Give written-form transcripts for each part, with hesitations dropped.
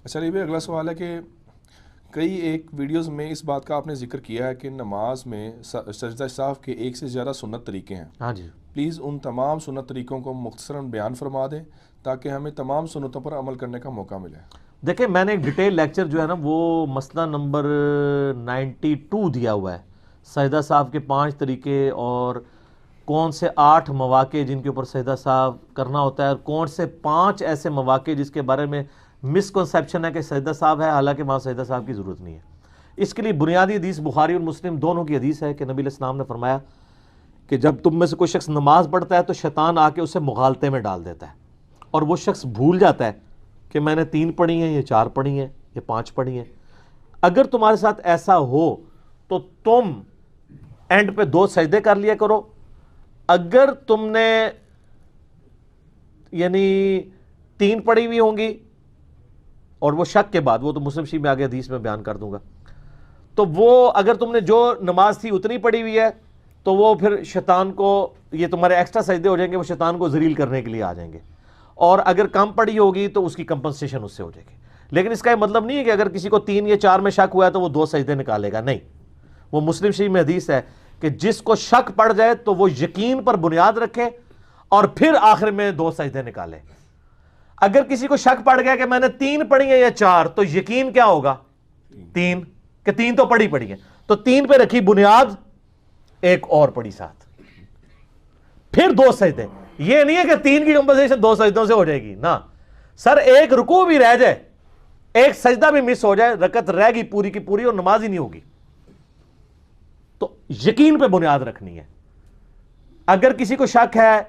اچھا علی بھائی، اگلا سوال ہے کہ کئی ایک ویڈیوز میں اس بات کا آپ نے ذکر کیا ہے کہ نماز میں سجدہ صاحب کے ایک سے زیادہ سنت طریقے ہیں. ہاں جی. پلیز ان تمام سنت طریقوں کو مختصراً بیان فرما دیں تاکہ ہمیں تمام سنتوں پر عمل کرنے کا موقع ملے. دیکھیں میں نے ایک ڈیٹیل لیکچر جو ہے نا وہ مسئلہ نمبر 92 دیا ہوا ہے، سجدہ صاحب کے 5 طریقے اور کون سے 8 مواقع جن کے اوپر سجدہ صاحب کرنا ہوتا ہے، اور کون سے 5 ایسے مواقع جس کے بارے میں مسکنسیپشن ہے کہ سجدہ صاحب ہے، حالانکہ وہاں سجدہ صاحب کی ضرورت نہیں ہے. اس کے لیے بنیادی حدیث بخاری اور مسلم دونوں کی حدیث ہے کہ نبی علیہ السلام نے فرمایا کہ جب تم میں سے کوئی شخص نماز پڑھتا ہے تو شیطان آ کے اسے مغالطے میں ڈال دیتا ہے، اور وہ شخص بھول جاتا ہے کہ میں نے 3 پڑھی ہیں، یہ 4 پڑھی ہیں، یہ 5 پڑھی ہیں. اگر تمہارے ساتھ ایسا ہو تو تم اینڈ پہ 2 سجدے کر لیا کرو. اگر تم نے یعنی 3 پڑھی ہوئی ہوں گی اور وہ شک کے بعد، وہ تو مسلم شریف میں آگے حدیث میں بیان کر دوں گا، تو وہ اگر تم نے جو نماز تھی اتنی پڑھی ہوئی ہے تو وہ پھر شیطان کو، یہ تمہارے ایکسٹرا سجدے ہو جائیں گے، وہ شیطان کو ذلیل کرنے کے لیے آ جائیں گے. اور اگر کم پڑھی ہوگی تو اس کی کمپنسیشن اس سے ہو جائے گی. لیکن اس کا یہ مطلب نہیں ہے کہ اگر کسی کو 3 یا 4 میں شک ہوا ہے تو وہ 2 سجدے نکالے گا، نہیں. وہ مسلم شریف میں حدیث ہے کہ جس کو شک پڑ جائے تو وہ یقین پر بنیاد رکھے اور پھر آخر میں 2 سجدے نکالے. اگر کسی کو شک پڑ گیا کہ میں نے 3 پڑھی ہیں یا 4، تو یقین کیا ہوگا؟ 3، کہ 3 تو پڑھی ہے، تو 3 پہ رکھی بنیاد، ایک اور پڑھی ساتھ، پھر 2 سجدے. یہ نہیں ہے کہ 3 کی کمپنسیشن 2 سجدوں سے ہو جائے گی، نہ سر. ایک رکوع بھی رہ جائے، ایک سجدہ بھی مس ہو جائے، رکعت رہ گی پوری کی پوری اور نماز ہی نہیں ہوگی. تو یقین پہ بنیاد رکھنی ہے. اگر کسی کو شک ہے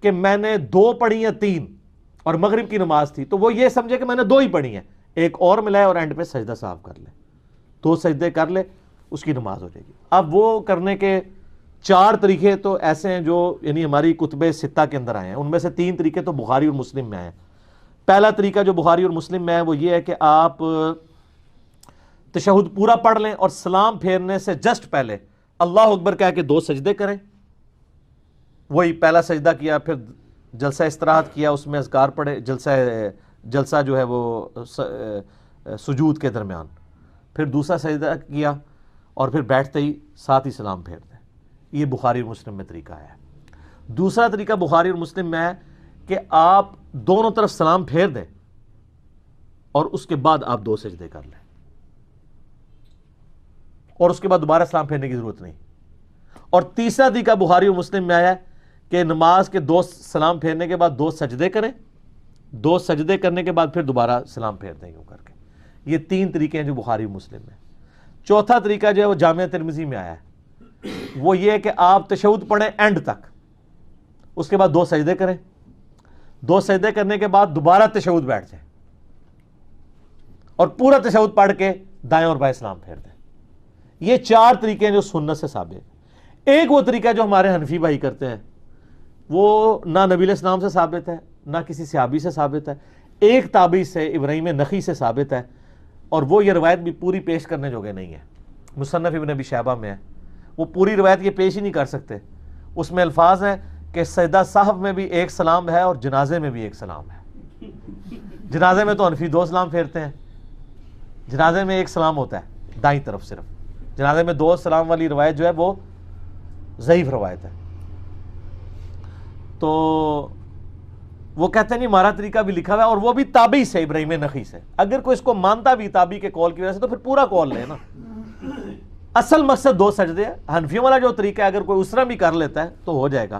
کہ میں نے 2 پڑھی ہیں 3 اور مغرب کی نماز تھی، تو وہ یہ سمجھے کہ میں نے 2 ہی پڑھی ہیں، ایک اور ملائے اور اینڈ پہ سجدہ صاحب کر لے، 2 سجدے کر لے، اس کی نماز ہو جائے گی. اب وہ کرنے کے 4 طریقے تو ایسے ہیں جو یعنی ہماری کتب 6 کے اندر آئے ہیں. ان میں سے 3 طریقے تو بخاری اور مسلم میں آئے ہیں. پہلا طریقہ جو بخاری اور مسلم میں ہے وہ یہ ہے کہ آپ تشہد پورا پڑھ لیں اور سلام پھیرنے سے جسٹ پہلے اللہ اکبر کہہ کے 2 سجدے کریں. وہی پہلا سجدہ کیا، پھر جلسہ استراحت کیا، اس میں اذکار پڑھے، جلسہ جو ہے وہ سجود کے درمیان، پھر دوسرا سجدہ کیا اور پھر بیٹھتے ہی ساتھ ہی سلام پھیر دیں. یہ بخاری اور مسلم میں طریقہ ہے. دوسرا طریقہ بخاری اور مسلم میں ہے کہ آپ دونوں طرف سلام پھیر دیں اور اس کے بعد آپ 2 سجدے کر لیں، اور اس کے بعد دوبارہ سلام پھیرنے کی ضرورت نہیں. اور تیسرا طریقہ بخاری اور مسلم میں آیا ہے کہ نماز کے 2 سلام پھیرنے کے بعد 2 سجدے کریں، 2 سجدے کرنے کے بعد پھر دوبارہ سلام پھیر دیں یوں کر کے. یہ 3 طریقے ہیں جو بخاری اور مسلم میں. چوتھا طریقہ جو ہے وہ جامعہ ترمذی میں آیا ہے، وہ یہ ہے کہ آپ تشہد پڑھیں اینڈ تک، اس کے بعد 2 سجدے کریں، 2 سجدے کرنے کے بعد دوبارہ تشہد بیٹھ جائیں اور پورا تشہد پڑھ کے دائیں اور بائیں سلام پھیر دیں. یہ 4 طریقے ہیں جو سنت سے ثابت ہیں. ایک وہ طریقہ جو ہمارے حنفی بھائی کرتے ہیں وہ نہ نبی علیہ السلام سے ثابت ہے، نہ کسی صحابی سے ثابت ہے، ایک تابعی سے ابراہیم نخعی سے ثابت ہے، اور وہ یہ روایت بھی پوری پیش کرنے جوگے نہیں ہے. مصنف ابن ابی شیبہ میں ہے، وہ پوری روایت یہ پیش ہی نہیں کر سکتے. اس میں الفاظ ہیں کہ سجدہ صاحب میں بھی 1 سلام ہے اور جنازے میں بھی 1 سلام ہے. جنازے میں تو حنفی 2 سلام پھیرتے ہیں، جنازے میں 1 سلام ہوتا ہے دائیں طرف صرف. جنازے میں 2 سلام والی روایت جو ہے وہ ضعیف روایت ہے. تو وہ کہتے ہیں نہیں، ہمارا طریقہ بھی لکھا ہوا ہے اور وہ بھی تابعی سے، ابراہیم نخعی سے. اگر کوئی اس کو مانتا بھی تابعی کے قول کی وجہ سے تو پھر پورا قول لے نا. اصل مقصد 2 سجدے ہے. حنفیوں والا جو طریقہ ہے اگر کوئی اسرا بھی کر لیتا ہے تو ہو جائے گا.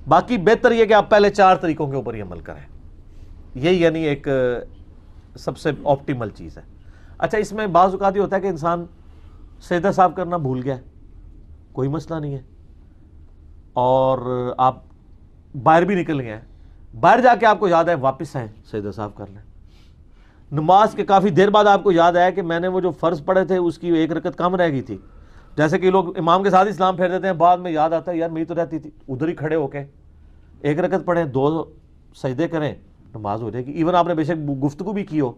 باقی بہتر یہ کہ آپ پہلے 4 طریقوں کے اوپر ہی عمل کریں. یہی یعنی ایک سب سے آپٹیمل چیز ہے. اچھا، اس میں بعض اوقات یہ ہوتا ہے کہ انسان سجدہ صاحب کرنا بھول گیا، کوئی مسئلہ نہیں ہے، اور آپ باہر بھی نکل گئے ہیں، باہر جا کے آپ کو یاد ہے واپس آئیں سجدہ صاحب کر لیں. نماز کے کافی دیر بعد آپ کو یاد آیا کہ میں نے وہ جو فرض پڑھے تھے اس کی 1 رکعت کم رہ گئی تھی. جیسے کہ لوگ امام کے ساتھ ہی سلام پھیر دیتے ہیں، بعد میں یاد آتا ہے یار میری تو رہتی تھی، ادھر ہی کھڑے ہو کے 1 رکعت پڑھیں، 2 سجدے کریں، نماز ہو جائے گی. ایون آپ نے بے شک گفتگو بھی کی ہو،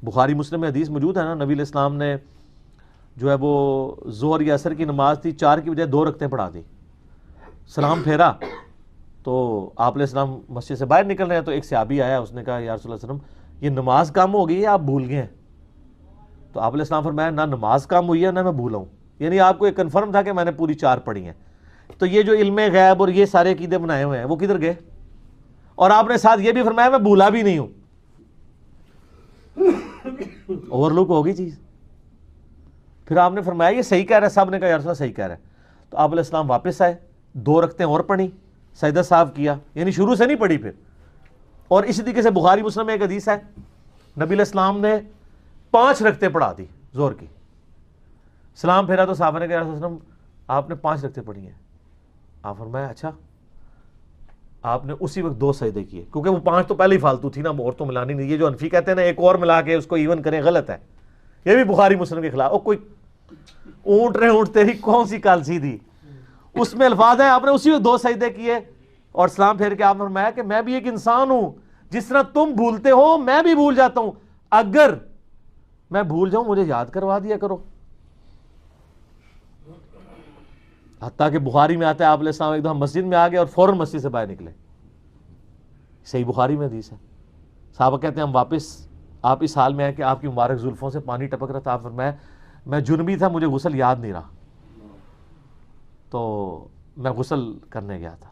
بخاری مسلم میں حدیث موجود ہے نا، نبی علیہ السلام نے جو ہے وہ ظہر یا عصر کی نماز تھی، 4 کی بجائے 2 رکعتیں پڑھا دی. سلام پھیرا تو آپ علیہ السلام مسجد سے باہر نکل رہے ہیں تو ایک صحابی آیا، اس نے کہا یا رسول اللہ صلی اللہ علیہ وسلم یہ نماز کم ہو گئی ہے، آپ بھول گئے ہیں. تو آپ علیہ السلام فرمایا نہ نماز کام ہوئی ہے نہ میں بھولا ہوں، یعنی آپ کو ایک کنفرم تھا کہ میں نے پوری 4 پڑھی ہیں. تو یہ جو علم غیب اور یہ سارے عقیدے بنائے ہوئے ہیں وہ کدھر گئے؟ اور آپ نے ساتھ یہ بھی فرمایا میں بھولا بھی نہیں ہوں. اوور لک ہوگی چیز. پھر آپ نے فرمایا یہ صحیح کہہ رہا ہے، سب نے کہا یا رسول اللہ صحیح کہہ رہا ہے. تو آپ علیہ السلام واپس آئے، 2 رکعتیں اور پڑھی، سجدہ صاحب کیا، یعنی شروع سے نہیں پڑھی پھر. اور اسی طریقے سے بخاری مسلم میں ایک حدیث ہے، نبی علیہ السلام نے 5 رکعتیں پڑھا دی زور کی. سلام پھیرا تو صحابہ نے کہا رسول اللہ آپ نے 5 رکعتیں پڑھی ہیں. آپ فرمایا اچھا. آپ نے اسی وقت 2 سجدے کیے، کیونکہ وہ 5 تو پہلے ہی فالتو تھی نا، اور تو ملانی نہیں. یہ جو انفی کہتے ہیں نا ایک اور ملا کے اس کو ایون کریں، غلط ہے. یہ بھی بخاری مسلم کے خلاف. کوئی اونٹ رہے اونٹ تیری کون سی کالسی تھی، اس میں الفاظ ہیں. آپ نے اسی وقت 2 سجدے کیے اور سلام پھیر کے آپ نے فرمایا کہ میں بھی ایک انسان ہوں، جس طرح تم بھولتے ہو میں بھی بھول جاتا ہوں، اگر میں بھول جاؤں مجھے یاد کروا دیا کرو. حتیٰ کہ بخاری میں آتا ہے آپ علیہ السلام ایک دم مسجد میں آ گئے اور فوراً مسجد سے باہر نکلے. صحیح بخاری میں حدیث ہے. صحابہ کہتے ہیں ہم واپس آپ اس حال میں ہیں کہ آپ کی مبارک زلفوں سے پانی ٹپک رہا تھا. آپ فرمایا میں جنبی تھا، مجھے غسل یاد نہیں رہا تو میں غسل کرنے گیا تھا.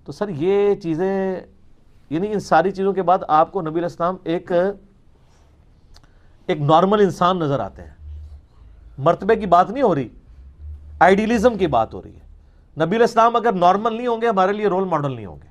تو سر یہ چیزیں، یعنی ان ساری چیزوں کے بعد آپ کو نبی علیہ السلام ایک نارمل انسان نظر آتے ہیں. مرتبے کی بات نہیں ہو رہی، آئیڈیلزم کی بات ہو رہی ہے. نبی علیہ السلام اگر نارمل نہیں ہوں گے ہمارے لیے رول ماڈل نہیں ہوں گے.